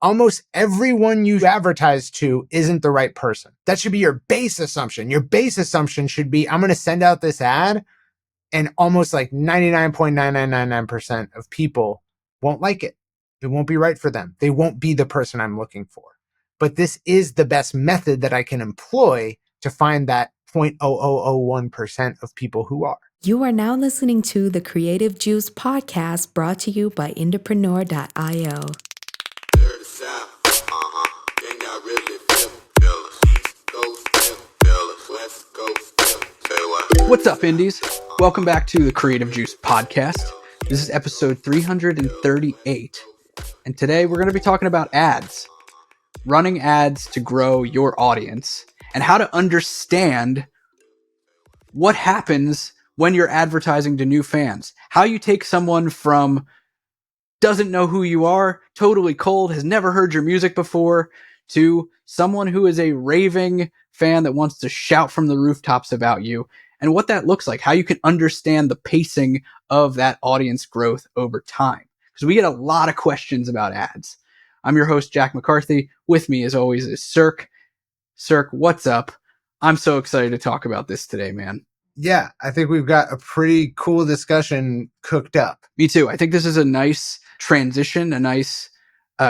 almost everyone you advertise to isn't the right person. That should be your base assumption. Your base assumption should be, I'm going to send out this ad and almost like 99.9999% of people won't like it. It won't be right for them. They won't be the person I'm looking for. But this is the best method that I can employ to find that 0.0001% of people who are. You are now listening to the Creative Juice podcast brought to you by Entrepreneur.io. What's up, Indies? Welcome back to the Creative Juice podcast. This is episode 338. And today we're going to be talking about ads. Running ads to grow your audience and how to understand what happens when you're advertising to new fans. How you take someone from doesn't know who you are, totally cold, has never heard your music before, to someone who is a raving fan that wants to shout from the rooftops about you, and what that looks like, how you can understand the pacing of that audience growth over time. Because we get a lot of questions about ads. I'm your host, Jack McCarthy. With me, as always, is Circa. Circa, what's up? I'm so excited to talk about this today, man. Yeah, I think we've got a pretty cool discussion cooked up. Me too. I think this is a nice transition, a nice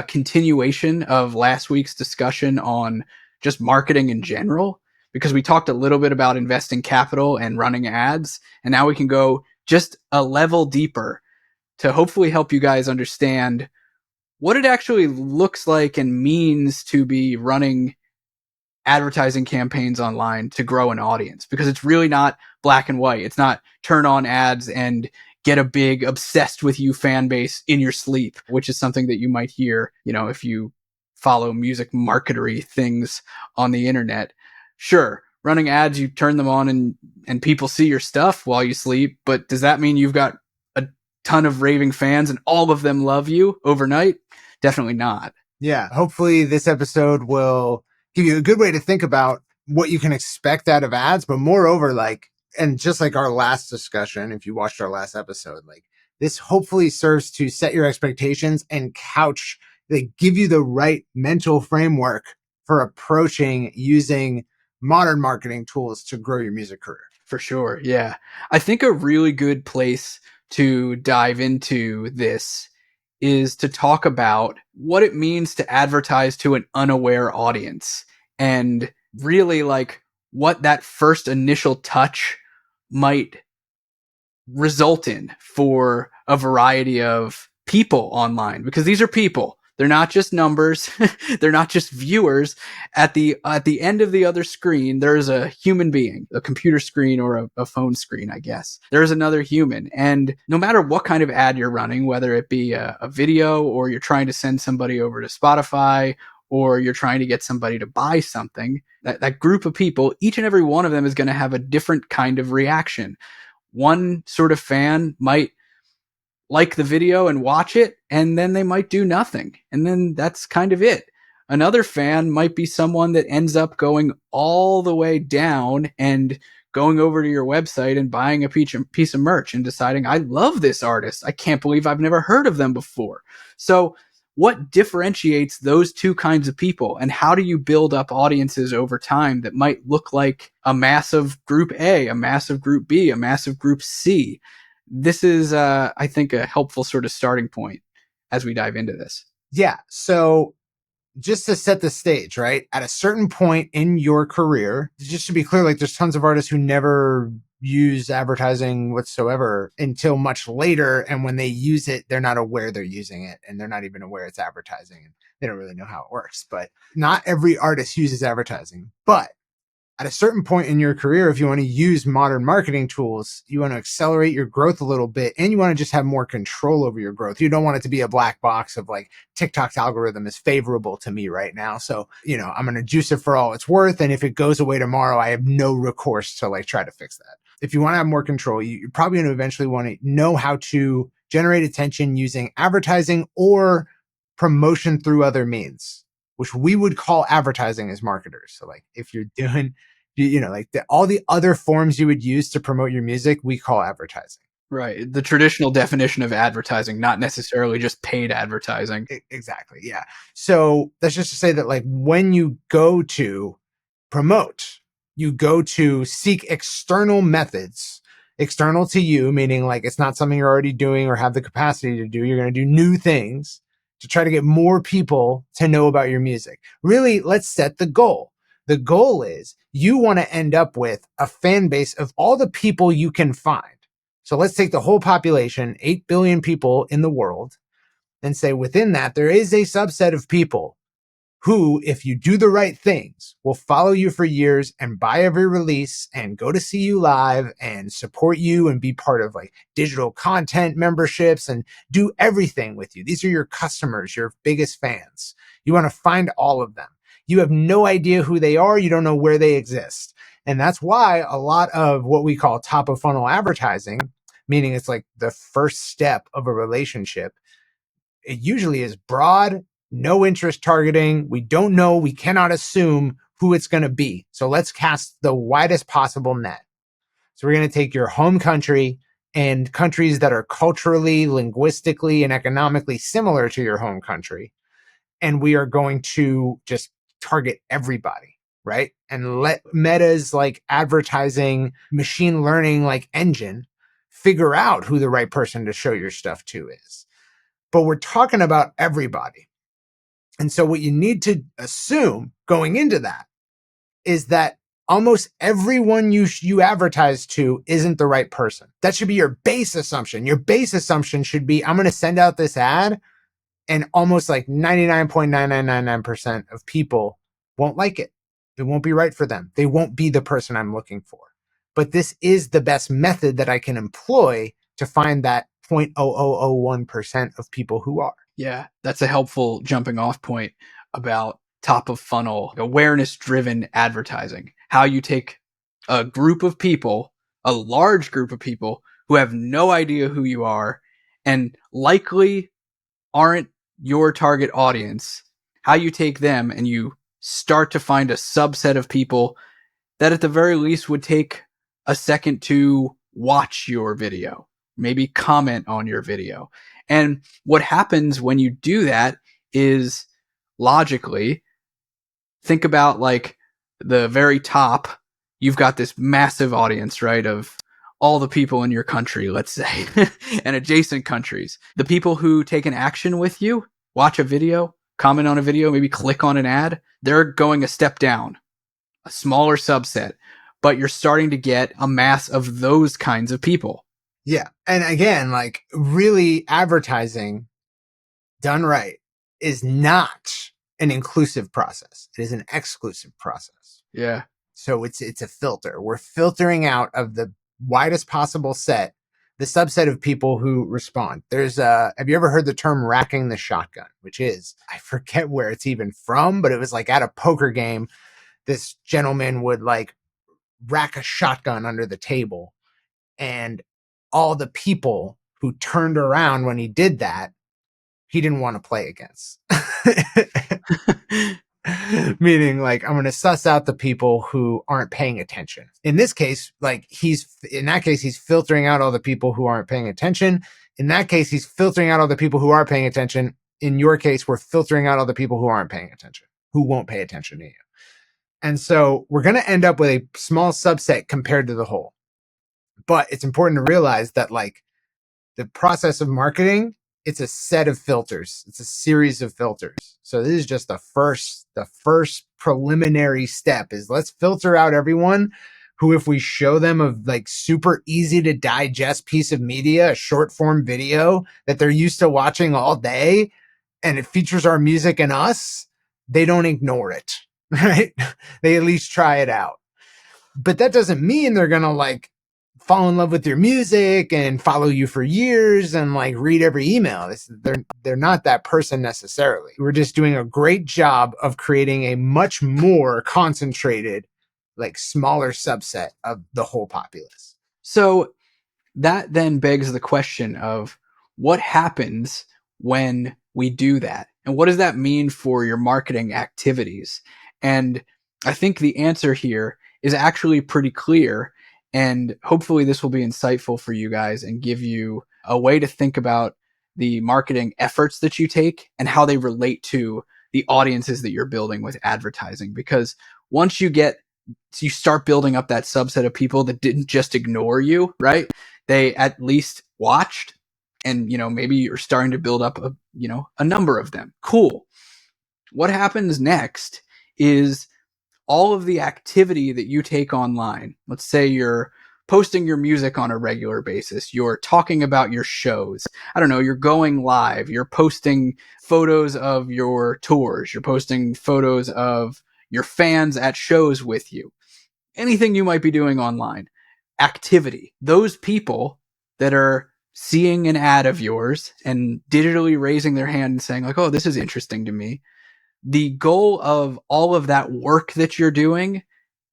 continuation of last week's discussion on just marketing in general, because we talked a little bit about investing capital and running ads, and now we can go just a level deeper to hopefully help you guys understand what it actually looks like and means to be running advertising campaigns online to grow an audience, because it's really not black and white. It's not turn on ads and get a big obsessed with you fan base in your sleep, which is something that you might hear, if you follow music marketery things on the internet. Sure, running ads, you turn them on and people see your stuff while you sleep, but does that mean you've got a ton of raving fans and all of them love you overnight? Definitely not. Yeah, hopefully this episode will give you a good way to think about what you can expect out of ads, but moreover, and just like our last discussion, if you watched our last episode, this hopefully serves to set your expectations and give you the right mental framework for approaching using modern marketing tools to grow your music career. For sure. Yeah. I think a really good place to dive into this is to talk about what it means to advertise to an unaware audience, and really what that first initial touch might result in for a variety of people online, because these are people. They're not just numbers. They're not just viewers. At the end of the other screen, there's a human being, a computer screen or a phone screen, I guess. There's another human. And no matter what kind of ad you're running, whether it be a video, or you're trying to send somebody over to Spotify, or you're trying to get somebody to buy something, that group of people, each and every one of them is going to have a different kind of reaction. One sort of fan might like the video and watch it, and then they might do nothing. And then that's kind of it. Another fan might be someone that ends up going all the way down and going over to your website and buying a piece of merch and deciding, I love this artist. I can't believe I've never heard of them before. So what differentiates those two kinds of people, and how do you build up audiences over time that might look like a massive group A, a massive group B, a massive group C? This is, I think, a helpful sort of starting point as we dive into this. Yeah. So just to set the stage, right? At a certain point in your career, just to be clear, there's tons of artists who never use advertising whatsoever until much later. And when they use it, they're not aware they're using it, and they're not even aware it's advertising, and they don't really know how it works. But not every artist uses advertising. But at a certain point in your career, if you want to use modern marketing tools, you want to accelerate your growth a little bit, and you want to just have more control over your growth. You don't want it to be a black box of TikTok's algorithm is favorable to me right now, so, I'm going to juice it for all it's worth. And if it goes away tomorrow, I have no recourse to try to fix that. If you want to have more control, you're probably going to eventually want to know how to generate attention using advertising or promotion through other means, which we would call advertising as marketers. So if you're doing, all the other forms you would use to promote your music, we call advertising. Right. The traditional definition of advertising, not necessarily just paid advertising. Exactly. Yeah. So that's just to say that, like, when you go to promote, you go to seek external methods, external to you, meaning like it's not something you're already doing or have the capacity to do. You're going to do new things to try to get more people to know about your music. Really, let's set the goal. The goal is you want to end up with a fan base of all the people you can find. So let's take the whole population, 8 billion people in the world, and say within that, there is a subset of people who, if you do the right things, will follow you for years and buy every release and go to see you live and support you and be part of like digital content memberships and do everything with you. These are your customers, your biggest fans. You want to find all of them. You have no idea who they are. You don't know where they exist. And that's why a lot of what we call top of funnel advertising, meaning it's like the first step of a relationship, it usually is broad, no interest targeting. We don't know. We cannot assume who it's going to be. So let's cast the widest possible net. So we're going to take your home country and countries that are culturally, linguistically, and economically similar to your home country. And we are going to just target everybody, right? And let Meta's like advertising, machine learning like engine figure out who the right person to show your stuff to is. But we're talking about everybody. And so what you need to assume going into that is that almost everyone you advertise to isn't the right person. That should be your base assumption. Your base assumption should be, I'm going to send out this ad and almost like 99.9999% of people won't like it. It won't be right for them. They won't be the person I'm looking for. But this is the best method that I can employ to find that 0.0001% of people who are. Yeah, that's a helpful jumping off point about top of funnel, awareness driven advertising. How you take a group of people, a large group of people who have no idea who you are and likely aren't your target audience, how you take them and you start to find a subset of people that at the very least would take a second to watch your video, maybe comment on your video. And what happens when you do that is logically, think about like the very top, you've got this massive audience, right, of all the people in your country, let's say, and adjacent countries. The people who take an action with you, watch a video, comment on a video, maybe click on an ad, they're going a step down, a smaller subset, but you're starting to get a mass of those kinds of people. Yeah. And again, like really advertising done right is not an inclusive process. It is an exclusive process. Yeah. So it's a filter. We're filtering out of the widest possible set, the subset of people who respond. Have you ever heard the term racking the shotgun, which is, I forget where it's even from, but it was like at a poker game, this gentleman would like rack a shotgun under the table, and all the people who turned around when he did that, he didn't want to play against. Meaning like, I'm going to suss out the people who aren't paying attention. In this case, like he's filtering out all the people who aren't paying attention. In that case, he's filtering out all the people who are paying attention. In your case, we're filtering out all the people who aren't paying attention, who won't pay attention to you. And so we're going to end up with a small subset compared to the whole. But it's important to realize that like the process of marketing, it's a set of filters. It's a series of filters. So this is just the first preliminary step is let's filter out everyone who, if we show them a like super easy to digest piece of media, a short form video that they're used to watching all day, and it features our music and us, they don't ignore it, right? They at least try it out. But that doesn't mean they're going to like fall in love with your music and follow you for years and like read every email. They're not that person necessarily. We're just doing a great job of creating a much more concentrated, like smaller subset of the whole populace. So that then begs the question of what happens when we do that? And what does that mean for your marketing activities? And I think the answer here is actually pretty clear. And hopefully this will be insightful for you guys and give you a way to think about the marketing efforts that you take and how they relate to the audiences that you're building with advertising. Because once you start building up that subset of people that didn't just ignore you, right? They at least watched, and maybe you're starting to build up a number of them. Cool. What happens next is all of the activity that you take online. Let's say you're posting your music on a regular basis. You're talking about your shows. I don't know, you're going live. You're posting photos of your tours. You're posting photos of your fans at shows with you. Anything you might be doing online. Activity. Those people that are seeing an ad of yours and digitally raising their hand and saying like, oh, this is interesting to me. The goal of all of that work that you're doing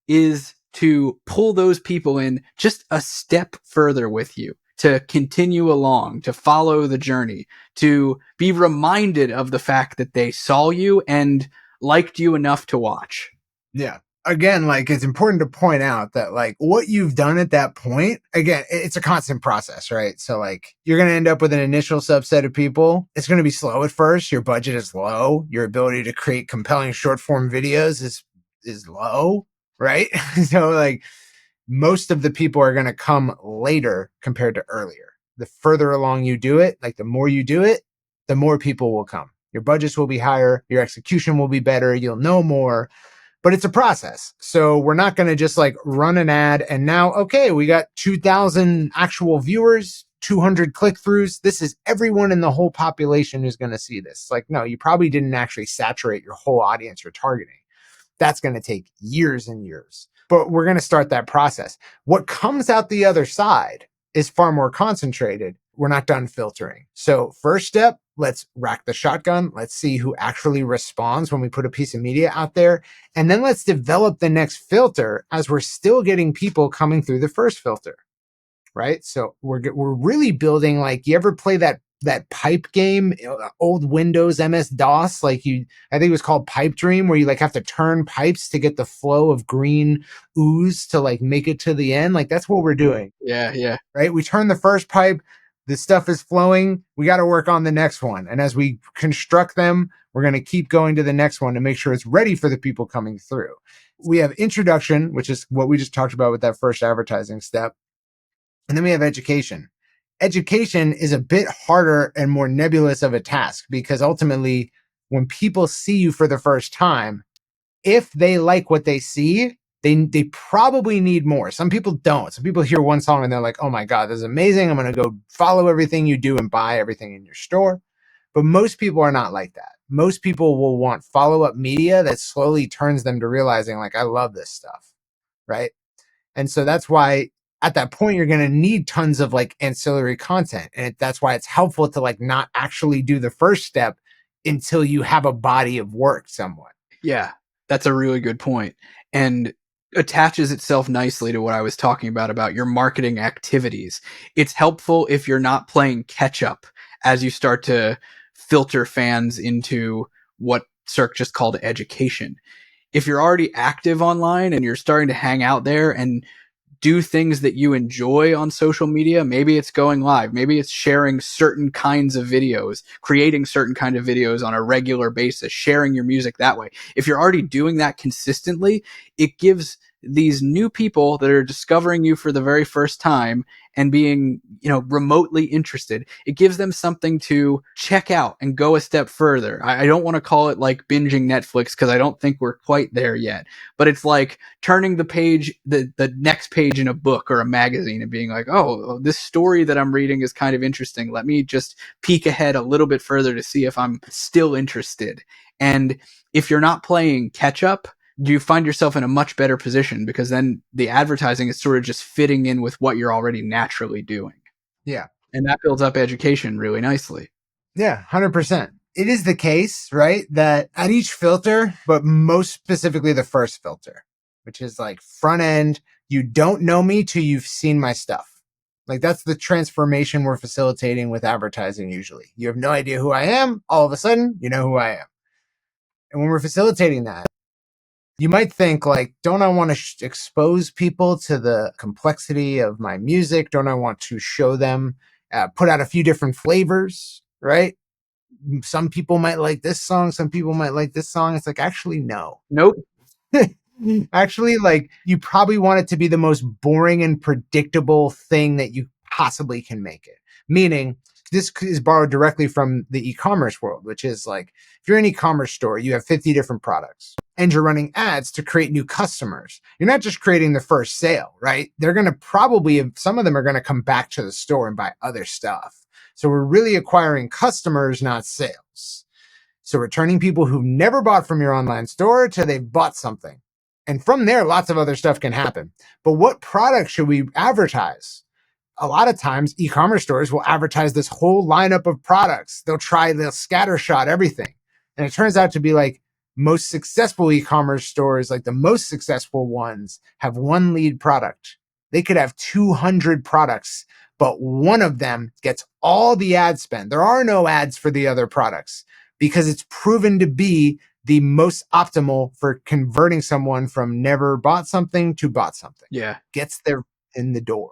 is to pull those people in just a step further with you, to continue along, to follow the journey, to be reminded of the fact that they saw you and liked you enough to watch. Yeah. Again, like it's important to point out that like what you've done at that point, again, it's a constant process, right? So like you're going to end up with an initial subset of people. It's going to be slow at first. Your budget is low. Your ability to create compelling short form videos is low, right? So like most of the people are going to come later compared to earlier. The further along you do it, like the more you do it, the more people will come. Your budgets will be higher. Your execution will be better. You'll know more. But it's a process. So we're not going to just like run an ad and now, okay, we got 2,000 actual viewers, 200 click-throughs. This is everyone in the whole population who's going to see this. Like, no, you probably didn't actually saturate your whole audience you're targeting. That's going to take years and years. But we're going to start that process. What comes out the other side is far more concentrated. We're not done filtering. So first step, let's rack the shotgun. Let's see who actually responds when we put a piece of media out there. And then let's develop the next filter as we're still getting people coming through the first filter, right? So we're really building, like, you ever play that pipe game, old Windows MS-DOS? I think it was called Pipe Dream, where you like have to turn pipes to get the flow of green ooze to like make it to the end. Like that's what we're doing. Yeah. Right? We turn the first pipe, the stuff is flowing. We got to work on the next one. And as we construct them, we're going to keep going to the next one to make sure it's ready for the people coming through. We have introduction, which is what we just talked about with that first advertising step. And then we have education. Education is a bit harder and more nebulous of a task because ultimately when people see you for the first time, if they like what they see, they probably need more. Some people don't. Some people hear one song and they're like, oh my God, this is amazing. I'm going to go follow everything you do and buy everything in your store. But most people are not like that. Most people will want follow-up media that slowly turns them to realizing like, I love this stuff, right? And so that's why at that point, you're going to need tons of like ancillary content. And that's why it's helpful to like not actually do the first step until you have a body of work somewhat. Yeah, that's a really good point. And attaches itself nicely to what I was talking about your marketing activities. It's helpful if you're not playing catch up as you start to filter fans into what Cirque just called education. If you're already active online and you're starting to hang out there and do things that you enjoy on social media. Maybe it's going live. Maybe it's sharing certain kinds of videos, creating certain kind of videos on a regular basis, sharing your music that way. If you're already doing that consistently, it gives these new people that are discovering you for the very first time and being, remotely interested, it gives them something to check out and go a step further. I don't want to call it like binging Netflix because I don't think we're quite there yet, but it's like turning the page, the next page in a book or a magazine and being like, oh, this story that I'm reading is kind of interesting. Let me just peek ahead a little bit further to see if I'm still interested. And if you're not playing catch up, you find yourself in a much better position because then the advertising is sort of just fitting in with what you're already naturally doing. Yeah. And that builds up education really nicely. Yeah, 100%. It is the case, right, that at each filter, but most specifically the first filter, which is like front end, you don't know me till you've seen my stuff. Like that's the transformation we're facilitating with advertising usually. You have no idea who I am. All of a sudden, you know who I am. And when we're facilitating that, You might think like, don't I want to expose people to the complexity of my music? Don't I want to show them, put out a few different flavors, right? Some people might like this song. Some people might like this song. It's like, actually, no. Nope. Actually, like, you probably want it to be the most boring and predictable thing that you possibly can make it. Meaning, this is borrowed directly from the e-commerce world, which is like, if you're an e-commerce store, you have 50 different products and you're running ads to create new customers. You're not just creating the first sale, right? They're going to probably, some of them are going to come back to the store and buy other stuff. So we're really acquiring customers, not sales. So returning people who never bought from your online store till they've bought something. And from there, lots of other stuff can happen. But what product should we advertise? A lot of times e-commerce stores will advertise this whole lineup of products. They'll scattershot everything. And it turns out to be like most successful e-commerce stores, like the most successful ones, have one lead product. They could have 200 products, but one of them gets all the ad spend. There are no ads for the other products because it's proven to be the most optimal for converting someone from never bought something to bought something. Yeah. Gets their in the door.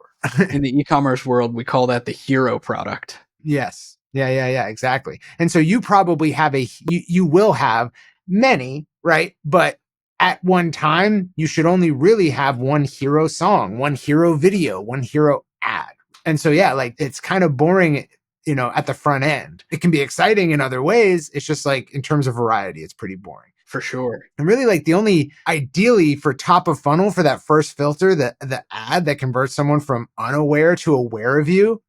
In the e-commerce world, we call that the hero product. Yes. Yeah, exactly. And so you probably have you will have many, right? But at one time, you should only really have one hero song, one hero video, one hero ad. And so, yeah, like it's kind of boring, at the front end. It can be exciting in other ways. It's just like in terms of variety, it's pretty boring. For sure. And really, like, the only, ideally for top of funnel, for that first filter, the ad that converts someone from unaware to aware of you,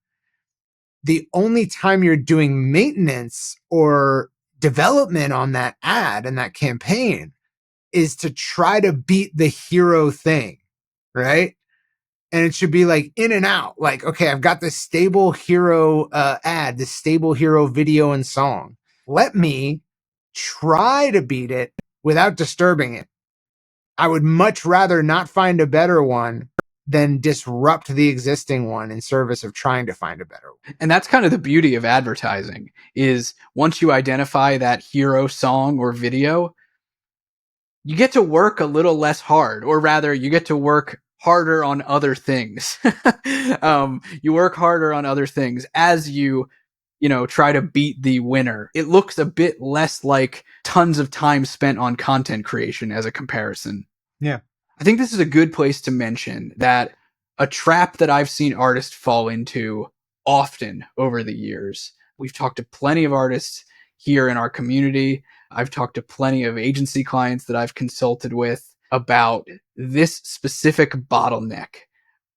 the only time you're doing maintenance or development on that ad and that campaign is to try to beat the hero thing, right? And it should be like in and out. Like, okay, I've got this stable hero ad, this stable hero video and song. Let me try to beat it without disturbing it. I would much rather not find a better one than disrupt the existing one in service of trying to find a better one. And that's kind of the beauty of advertising, is once you identify that hero song or video, you get to work a little less hard, or rather you get to work harder on other things. You work harder on other things as you try to beat the winner. It looks a bit less like tons of time spent on content creation as a comparison. Yeah. I think this is a good place to mention that a trap that I've seen artists fall into often over the years. We've talked to plenty of artists here in our community. I've talked to plenty of agency clients that I've consulted with about this specific bottleneck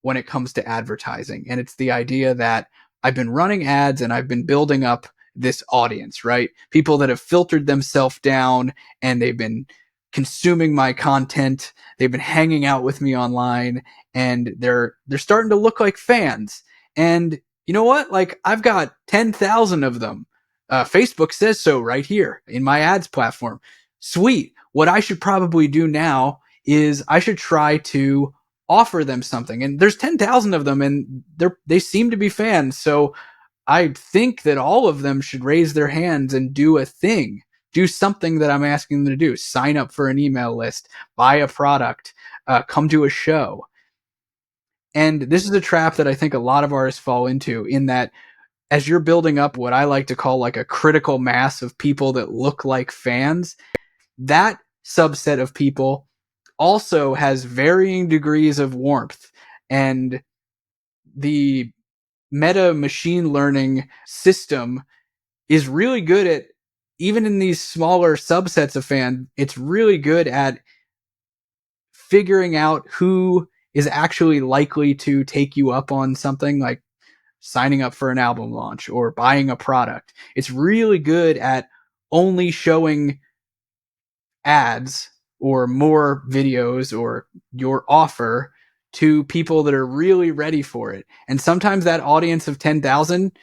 when it comes to advertising. And it's the idea that I've been running ads and I've been building up this audience, right? People that have filtered themselves down and they've been consuming my content. They've been hanging out with me online and they're starting to look like fans. And you know what? Like, I've got 10,000 of them. Facebook says so right here in my ads platform. Sweet. What I should probably do now is I should try to offer them something. And there's 10,000 of them and they seem to be fans. So I think that all of them should raise their hands and do a thing. Do something that I'm asking them to do. Sign up for an email list, buy a product, come to a show. And this is a trap that I think a lot of artists fall into, in that as you're building up what I like to call like a critical mass of people that look like fans, that subset of people also has varying degrees of warmth. And the meta machine learning system is really good at, even in these smaller subsets of fan, it's really good at figuring out who is actually likely to take you up on something like signing up for an album launch or buying a product. It's really good at only showing ads or more videos or your offer to people that are really ready for it. And sometimes that audience of 10,000,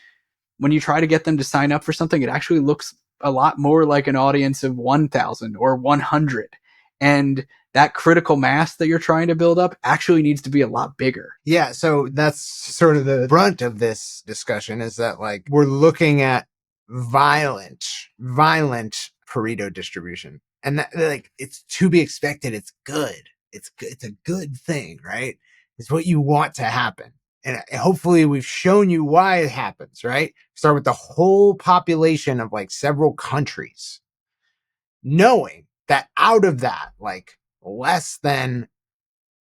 when you try to get them to sign up for something, it actually looks a lot more like an audience of 1,000 or 100. And that critical mass that you're trying to build up actually needs to be a lot bigger. Yeah. So that's sort of the brunt of this discussion, is that like we're looking at violent Pareto distribution. And that, like, it's to be expected. It's good. It's a good thing, right? It's what you want to happen. And hopefully we've shown you why it happens, right? Start with the whole population of like several countries, knowing that out of that, like less than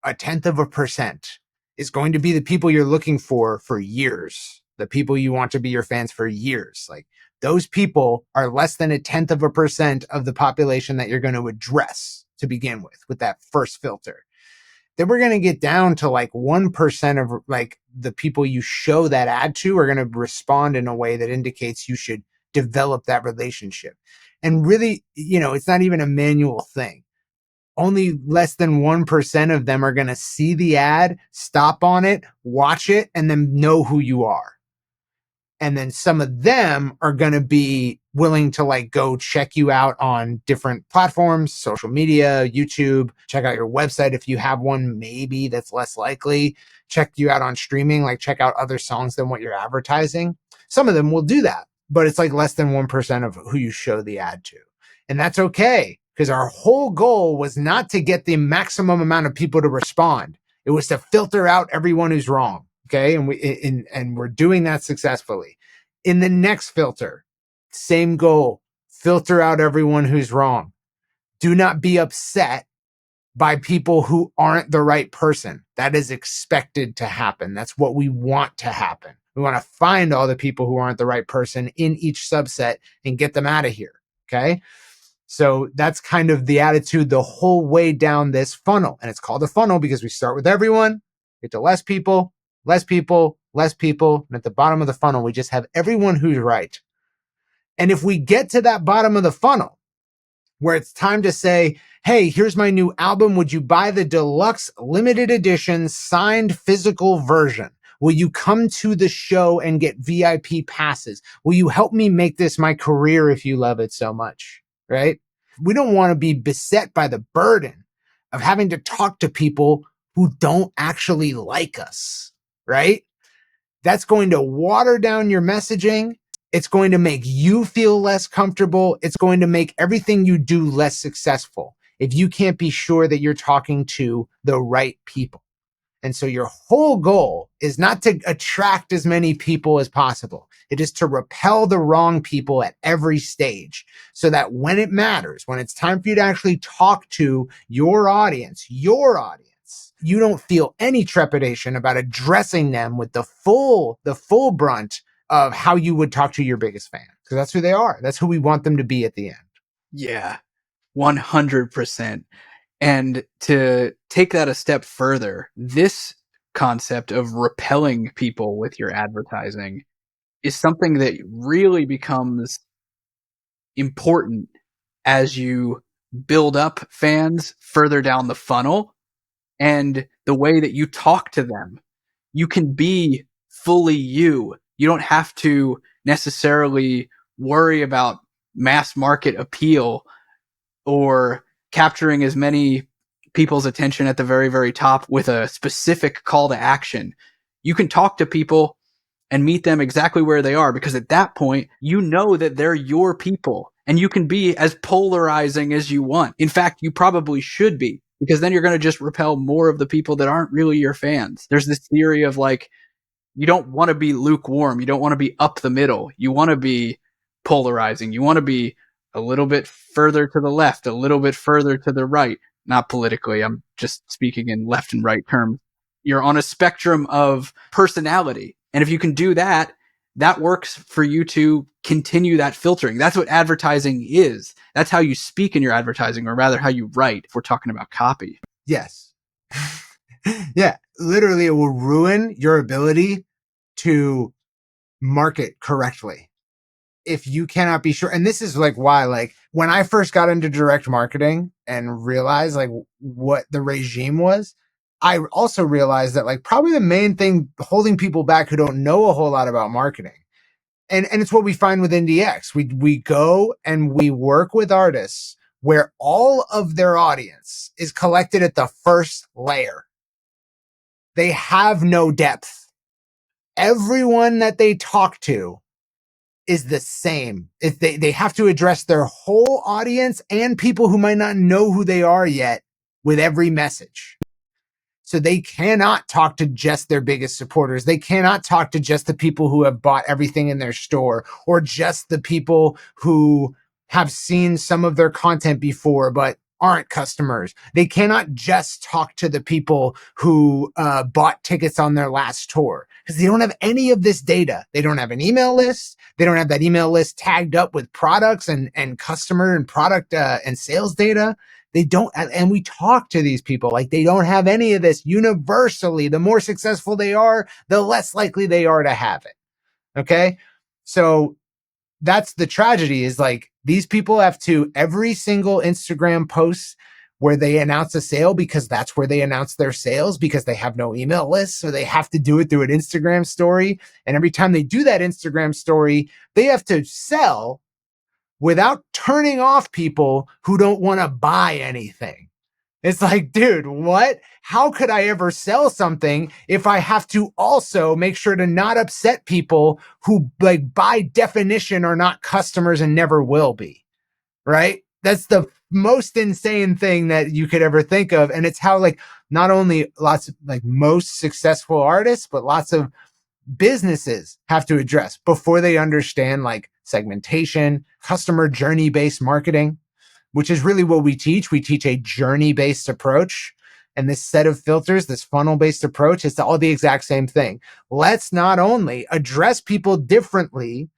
0.1% is going to be the people you're looking for years, the people you want to be your fans for years. Like those people are less than 0.1% of the population that you're going to address to begin with that first filter. Then we're going to get down to like 1% of like the people you show that ad to are going to respond in a way that indicates you should develop that relationship. And really, it's not even a manual thing. Only less than 1% of them are going to see the ad, stop on it, watch it, and then know who you are. And then some of them are going to be willing to like go check you out on different platforms, social media, YouTube, check out your website. If you have one, maybe that's less likely. Check you out on streaming, like check out other songs than what you're advertising. Some of them will do that, but it's like less than 1% of who you show the ad to. And that's okay, because our whole goal was not to get the maximum amount of people to respond. It was to filter out everyone who's wrong. Okay. And we're doing that successfully. In the next filter, same goal, filter out everyone who's wrong. Do not be upset by people who aren't the right person. That is expected to happen. That's what we want to happen. We want to find all the people who aren't the right person in each subset and get them out of here. Okay. So that's kind of the attitude the whole way down this funnel. And it's called a funnel because we start with everyone, get to less people, less people, less people. And at the bottom of the funnel, we just have everyone who's right. And if we get to that bottom of the funnel where it's time to say, hey, here's my new album. Would you buy the deluxe limited edition signed physical version? Will you come to the show and get VIP passes? Will you help me make this my career if you love it so much? Right? We don't want to be beset by the burden of having to talk to people who don't actually like us, right? That's going to water down your messaging. It's going to make you feel less comfortable. It's going to make everything you do less successful if you can't be sure that you're talking to the right people. And so your whole goal is not to attract as many people as possible. It is to repel the wrong people at every stage so that when it matters, when it's time for you to actually talk to your audience, you don't feel any trepidation about addressing them with the full brunt of how you would talk to your biggest fan. Because that's who they are. That's who we want them to be at the end. Yeah, 100%. And to take that a step further, this concept of repelling people with your advertising is something that really becomes important as you build up fans further down the funnel and the way that you talk to them. You can be fully you. You don't have to necessarily worry about mass market appeal or capturing as many people's attention at the very, very top with a specific call to action. You can talk to people and meet them exactly where they are, because at that point, you know that they're your people and you can be as polarizing as you want. In fact, you probably should be, because then you're going to just repel more of the people that aren't really your fans. There's this theory of like, you don't want to be lukewarm. You don't want to be up the middle. You want to be polarizing. You want to be a little bit further to the left, a little bit further to the right. Not politically. I'm just speaking in left and right terms. You're on a spectrum of personality. And if you can do that, that works for you to continue that filtering. That's what advertising is. That's how you speak in your advertising, or rather how you write, if we're talking about copy. Yes. Yeah. Literally, it will ruin your ability to market correctly if you cannot be sure. And this is like why, like when I first got into direct marketing and realized like what the regime was, I also realized that like probably the main thing holding people back who don't know a whole lot about marketing. And it's what we find with NDX. We go and we work with artists where all of their audience is collected at the first layer. They have no depth. Everyone that they talk to is the same. They have to address their whole audience and people who might not know who they are yet with every message. So they cannot talk to just their biggest supporters. They cannot talk to just the people who have bought everything in their store, or just the people who have seen some of their content before but aren't customers. They cannot just talk to the people who bought tickets on their last tour, because they don't have any of this data. They don't have an email list. They don't have that email list tagged up with products and customer and product and sales data. They don't, and we talk to these people like they don't have any of this. Universally, the more successful they are, the less likely they are to have it. Okay. So that's the tragedy, is like these people have to, every single Instagram post where they announce a sale, because that's where they announce their sales, because they have no email list. So they have to do it through an Instagram story. And every time they do that Instagram story, they have to sell without turning off people who don't want to buy anything. It's like, dude, what? How could I ever sell something if I have to also make sure to not upset people who, like, by definition are not customers and never will be, right? That's the most insane thing that you could ever think of. And it's how, like, not only lots of, like, most successful artists, but lots of businesses have to address before they understand, like, segmentation, customer journey based marketing, which is really what we teach. We teach a journey based approach. And this set of filters, this funnel based approach, is all the exact same thing. Let's not only address people differently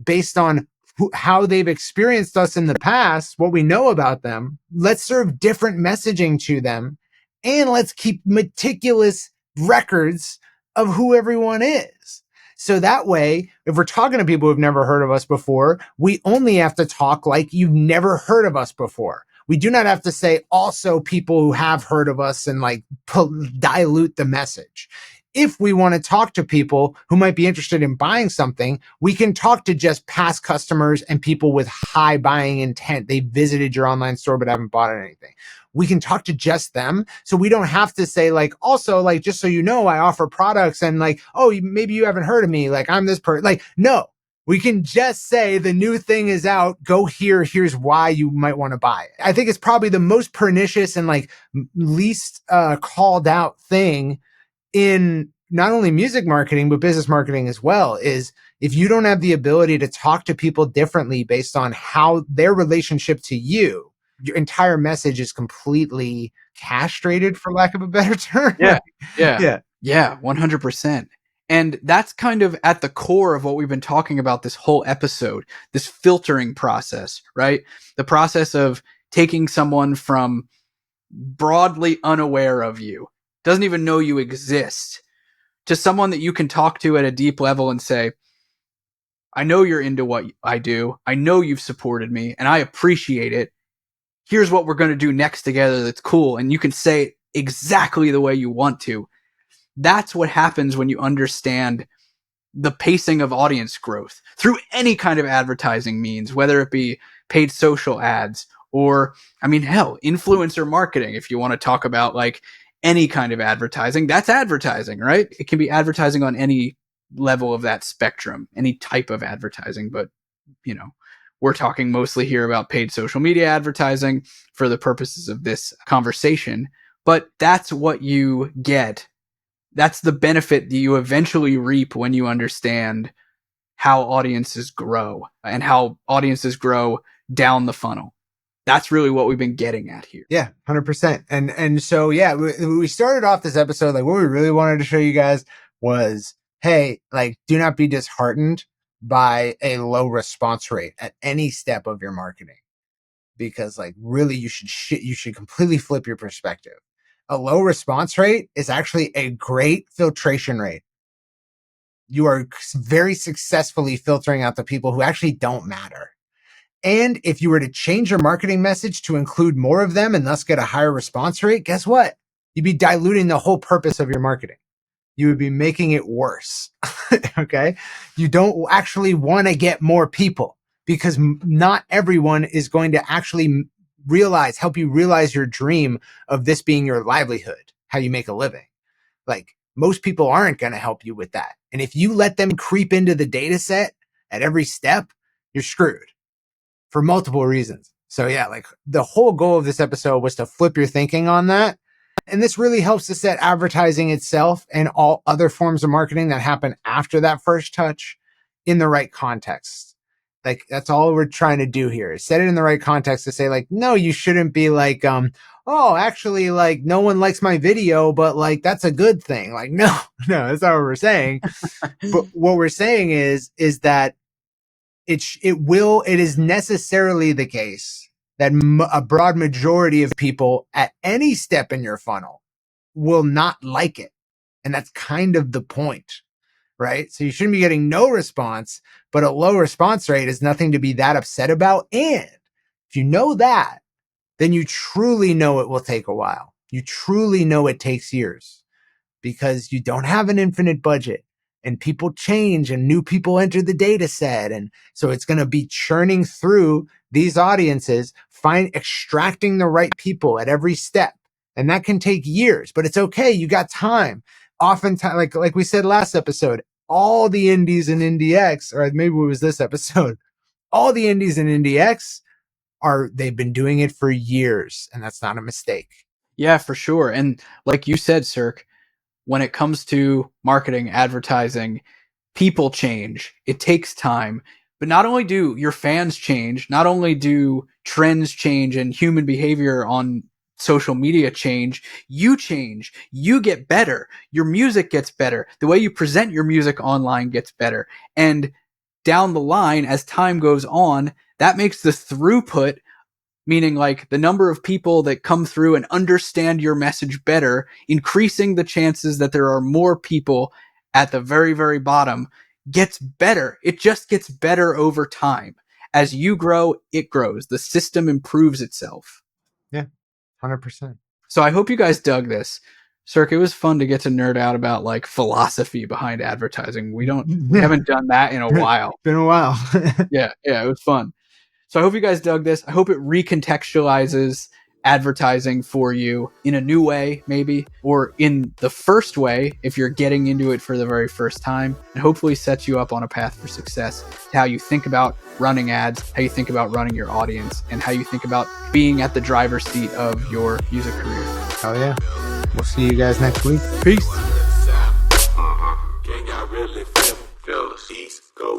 based on how they've experienced us in the past, what we know about them, let's serve different messaging to them. And let's keep meticulous records of who everyone is. So that way, if we're talking to people who've never heard of us before, we only have to talk like you've never heard of us before. We do not have to say also people who have heard of us and, like, dilute the message. If we want to talk to people who might be interested in buying something, we can talk to just past customers and people with high buying intent. They visited your online store but haven't bought anything. We can talk to just them. So we don't have to say, like, also, like, just so you know, I offer products, and, like, oh, maybe you haven't heard of me. Like, I'm this person. Like, no, we can just say the new thing is out. Go here. Here's why you might want to buy it. I think it's probably the most pernicious and, like, least called out thing in not only music marketing, but business marketing as well, is if you don't have the ability to talk to people differently based on how their relationship to you, your entire message is completely castrated, for lack of a better term. Yeah. Yeah. Yeah, 100%. And that's kind of at the core of what we've been talking about this whole episode, this filtering process, right? The process of taking someone from broadly unaware of you, doesn't even know you exist, to someone that you can talk to at a deep level and say, I know you're into what I do. I know you've supported me and I appreciate it. Here's what we're going to do next together that's cool. And you can say it exactly the way you want to. That's what happens when you understand the pacing of audience growth through any kind of advertising means, whether it be paid social ads or, I mean, hell, influencer marketing. If you want to talk about, like, any kind of advertising, that's advertising, right? It can be advertising on any level of that spectrum, any type of advertising. But, you know, we're talking mostly here about paid social media advertising for the purposes of this conversation. But that's what you get. That's the benefit that you eventually reap when you understand how audiences grow and how audiences grow down the funnel. That's really what we've been getting at here. Yeah, 100%. And so, yeah, we started off this episode, like, what we really wanted to show you guys was, hey, like, do not be disheartened by a low response rate at any step of your marketing, because, like, really you should completely flip your perspective. A low response rate is actually a great filtration rate. You are very successfully filtering out the people who actually don't matter. And if you were to change your marketing message to include more of them and thus get a higher response rate, guess what? You'd be diluting the whole purpose of your marketing. You would be making it worse. Okay. You don't actually want to get more people, because not everyone is going to actually help you realize your dream of this being your livelihood, how you make a living. Like, most people aren't going to help you with that. And if you let them creep into the data set at every step, you're screwed for multiple reasons. So yeah, like the whole goal of this episode was to flip your thinking on that. And this really helps to set advertising itself and all other forms of marketing that happen after that first touch in the right context. Like that's all we're trying to do here is set it in the right context to say like, no, you shouldn't be like, oh, actually like no one likes my video, but like, that's a good thing. Like, no, that's not what we're saying. But what we're saying is that it is necessarily the case that a broad majority of people at any step in your funnel will not like it. And that's kind of the point, right? So you shouldn't be getting no response, but a low response rate is nothing to be that upset about. And if you know that, then you truly know it will take a while. You truly know it takes years because you don't have an infinite budget. And people change and new people enter the data set. And so it's going to be churning through these audiences, extracting the right people at every step. And that can take years, but it's okay. You got time. Oftentimes, like we said last episode, all the indies in IndieX, or maybe it was this episode, all the indies in IndieX they've been doing it for years. And that's not a mistake. Yeah, for sure. And like you said, Cirque, when it comes to marketing, advertising, people change. It takes time. But not only do your fans change, not only do trends change and human behavior on social media change, you get better. Your music gets better. The way you present your music online gets better. And down the line, as time goes on, that makes the throughput, meaning like the number of people that come through and understand your message better, increasing the chances that there are more people at the very, very bottom, gets better. It just gets better over time. As you grow, it grows. The system improves itself. Yeah, 100%. So I hope you guys dug this. Cirque, it was fun to get to nerd out about like philosophy behind advertising. We haven't done that in a while. Been a while. Yeah, it was fun. So I hope you guys dug this. I hope it recontextualizes advertising for you in a new way, maybe, or in the first way if you're getting into it for the very first time, and hopefully sets you up on a path for success to how you think about running ads, how you think about running your audience, and how you think about being at the driver's seat of your music career. Oh yeah. We'll see you guys next week. Peace. Can y'all really feel the East Coast?